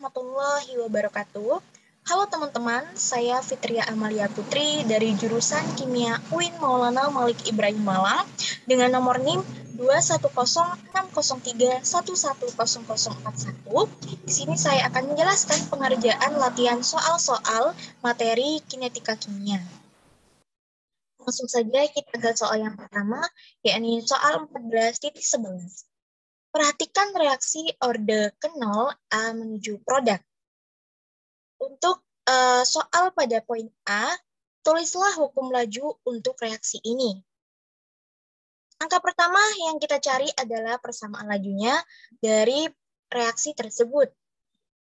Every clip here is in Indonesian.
warahmatullahi wabarakatuh. Halo teman-teman, saya Fitria Amalia Putri dari jurusan Kimia UIN Maulana Malik Ibrahim Malang dengan nomor NIM 21060311041. Di sini saya akan menjelaskan pengerjaan latihan soal-soal materi kinetika kimia. Langsung saja kita ke soal yang pertama, yakni soal 14.11. Perhatikan reaksi orde kenol A menuju produk. Untuk soal pada poin A, tulislah hukum laju untuk reaksi ini. Angka pertama yang kita cari adalah persamaan lajunya dari reaksi tersebut.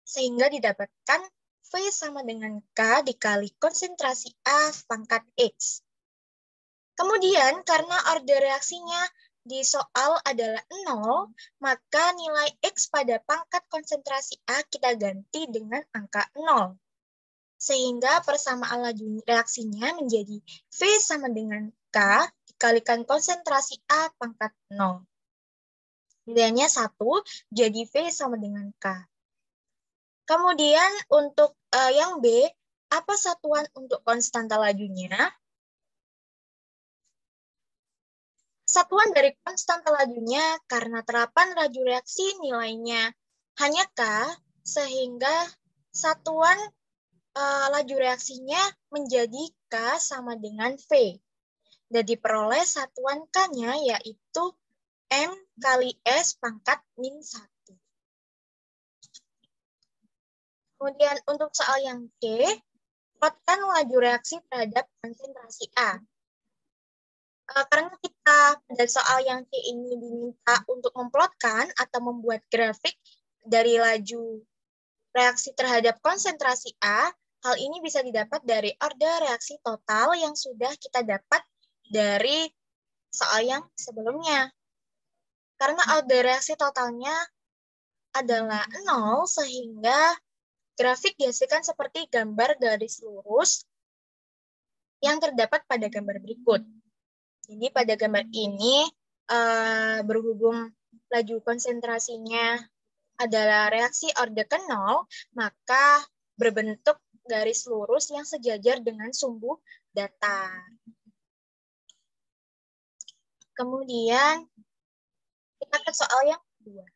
Sehingga didapatkan V sama dengan K dikali konsentrasi A pangkat X. Kemudian karena orde reaksinya di soal adalah 0, maka nilai X pada pangkat konsentrasi A kita ganti dengan angka 0. Sehingga persamaan laju reaksinya menjadi V sama dengan K dikalikan konsentrasi A pangkat 0. Nilainya 1, jadi V sama dengan K. Kemudian untuk yang B, apa satuan untuk konstanta lajunya? Satuan dari konstanta lajunya karena terapan laju reaksi nilainya hanya K, sehingga satuan laju reaksinya menjadi K sama dengan V. Dan diperoleh satuan K-nya yaitu M kali S pangkat min 1. Kemudian untuk soal yang C, plotkan laju reaksi terhadap konsentrasi A. Karena kita pada soal yang C ini diminta untuk memplotkan atau membuat grafik dari laju reaksi terhadap konsentrasi A, hal ini bisa didapat dari orde reaksi total yang sudah kita dapat dari soal yang sebelumnya. Karena orde reaksi totalnya adalah 0, sehingga grafik dihasilkan seperti gambar garis lurus yang terdapat pada gambar berikut. Jadi pada gambar ini berhubung laju konsentrasinya adalah reaksi orde ke 0, maka berbentuk garis lurus yang sejajar dengan sumbu datar. Kemudian kita ke soal yang kedua.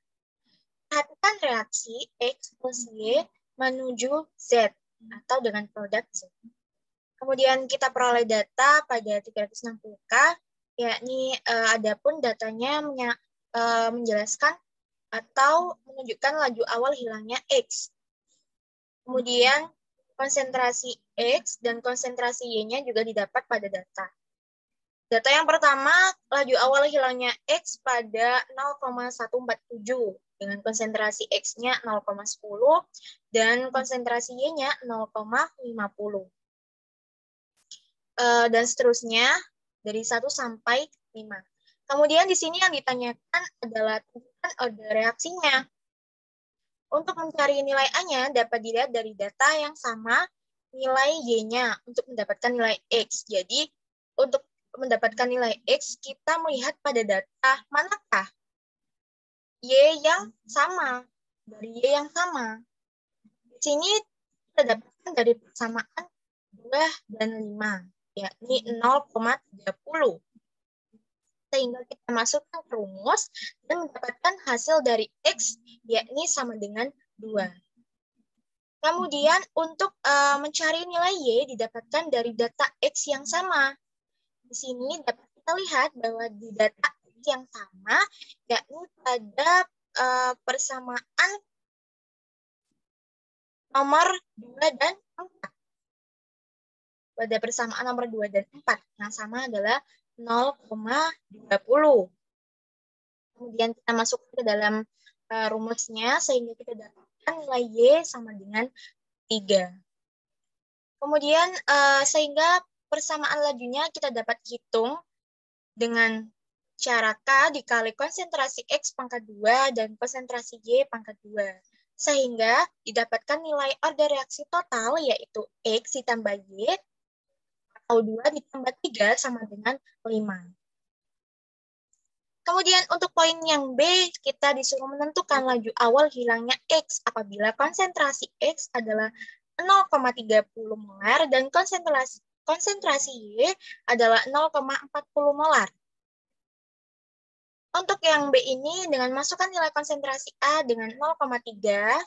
Perhatikan reaksi X plus Y menuju Z atau dengan produk Z. Kemudian kita peroleh data pada 360K, yakni adapun datanya menjelaskan atau menunjukkan laju awal hilangnya X. Kemudian konsentrasi X dan konsentrasi Y-nya juga didapat pada data. Data yang pertama, laju awal hilangnya X pada 0,147 dengan konsentrasi X-nya 0,10 dan konsentrasi Y-nya 0,50. Dan seterusnya dari 1 sampai 5. Kemudian di sini yang ditanyakan adalah tunjukkan orde reaksinya. Untuk mencari nilai A-nya dapat dilihat dari data yang sama nilai Y-nya untuk mendapatkan nilai X. Jadi untuk mendapatkan nilai X, kita melihat pada data manakah Y yang sama, dari Y yang sama. Di sini kita dapatkan dari persamaan 2 dan 5. Yakni 0,30. Sehingga kita masukkan ke rumus dan mendapatkan hasil dari X, yakni sama dengan 2. Kemudian untuk mencari nilai Y didapatkan dari data X yang sama. Di sini dapat kita lihat bahwa di data X yang sama, yakni pada persamaan nomor 2 dan 4. Pada persamaan nomor 2 dan 4. Yang sama adalah 0,20. Kemudian kita masuk ke dalam rumusnya sehingga kita dapatkan nilai Y sama dengan 3. Kemudian sehingga persamaan lajunya kita dapat hitung dengan cara K dikali konsentrasi X pangkat 2 dan konsentrasi Y pangkat 2. Sehingga didapatkan nilai orde reaksi total yaitu X ditambah Y atau 2 ditambah 3 sama dengan 5. Kemudian untuk poin yang B, kita disuruh menentukan laju awal hilangnya X apabila konsentrasi X adalah 0,30 molar dan konsentrasi Y adalah 0,40 molar. Untuk yang B ini, dengan masukkan nilai konsentrasi A dengan 0,3,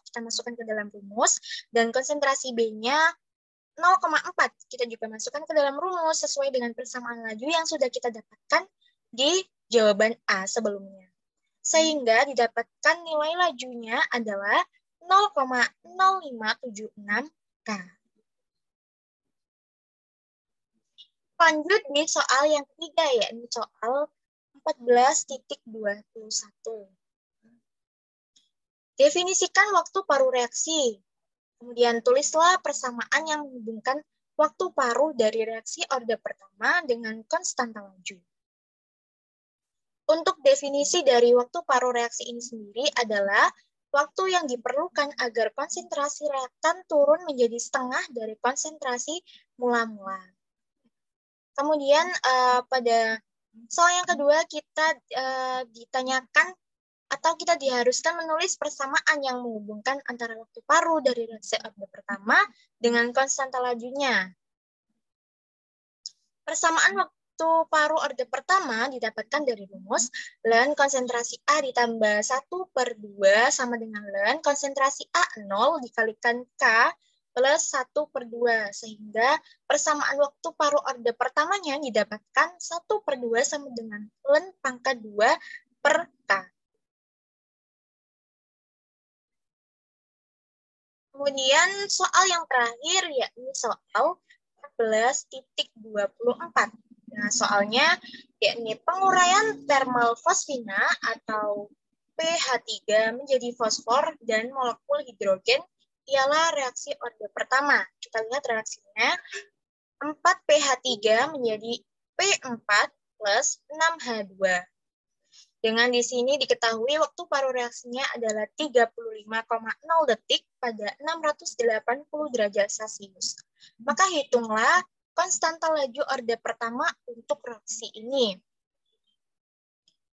kita masukkan ke dalam rumus, dan konsentrasi B-nya 0,4, kita juga masukkan ke dalam rumus sesuai dengan persamaan laju yang sudah kita dapatkan di jawaban A sebelumnya. Sehingga didapatkan nilai lajunya adalah 0,0576 K. Lanjut di soal yang ketiga, yakni soal 14.21. Definisikan waktu paru reaksi. Kemudian tulislah persamaan yang menghubungkan waktu paru dari reaksi orde pertama dengan konstanta laju. Untuk definisi dari waktu paru reaksi ini sendiri adalah waktu yang diperlukan agar konsentrasi reaktan turun menjadi setengah dari konsentrasi mula-mula. Kemudian pada soal yang kedua kita ditanyakan atau kita diharuskan menulis persamaan yang menghubungkan antara waktu paru dari reaksi orde pertama dengan konstanta lajunya. Persamaan waktu paru orde pertama didapatkan dari rumus ln konsentrasi A ditambah 1/2 sama dengan ln konsentrasi A0 dikalikan K plus 1/2, sehingga persamaan waktu paru orde pertamanya didapatkan 1/2 sama dengan ln pangkat 2/K. Kemudian soal yang terakhir yakni soal 14.24. Nah, soalnya yakni penguraian thermal fosfina atau pH3 menjadi fosfor dan molekul hidrogen ialah reaksi orde pertama. Kita lihat reaksinya. 4pH3 menjadi P4 plus 6H2. Dengan di sini diketahui waktu paru reaksinya adalah 35,0 detik pada 680 derajat Celcius. Maka hitunglah konstanta laju orde pertama untuk reaksi ini.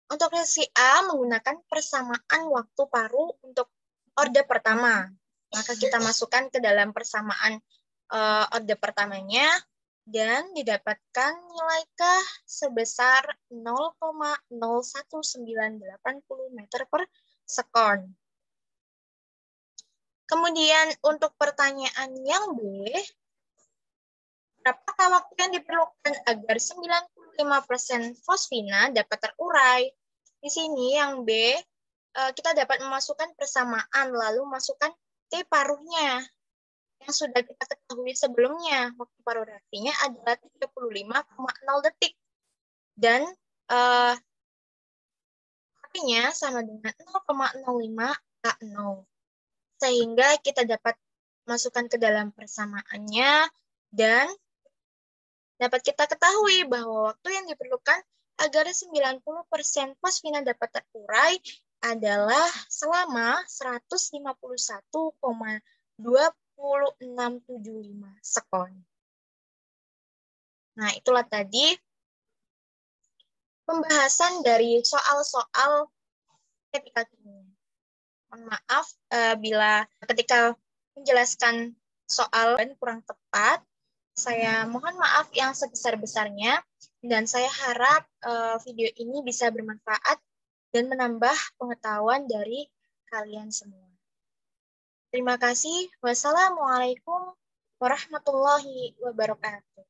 Untuk reaksi A menggunakan persamaan waktu paru untuk orde pertama. Maka kita masukkan ke dalam persamaan orde pertamanya dan didapatkan nilai K sebesar 0,01980 meter per sekon. Kemudian untuk pertanyaan yang B, berapakah waktu yang diperlukan agar 95% fosfina dapat terurai? Di sini yang B, kita dapat memasukkan persamaan, lalu masukkan T paruhnya yang sudah kita ketahui sebelumnya. Waktu paru reaksinya adalah 35,0 detik. Dan artinya sama dengan 0,05 K0. Sehingga kita dapat masukkan ke dalam persamaannya dan dapat kita ketahui bahwa waktu yang diperlukan agar 90% fosfina dapat terurai adalah selama 151,2675 sekon. Nah, itulah tadi pembahasan dari soal-soal ketika kimia. Mohon maaf bila ketika menjelaskan soal dan kurang tepat. Saya mohon maaf yang sebesar-besarnya dan saya harap video ini bisa bermanfaat dan menambah pengetahuan dari kalian semua. Terima kasih. Wassalamualaikum warahmatullahi wabarakatuh.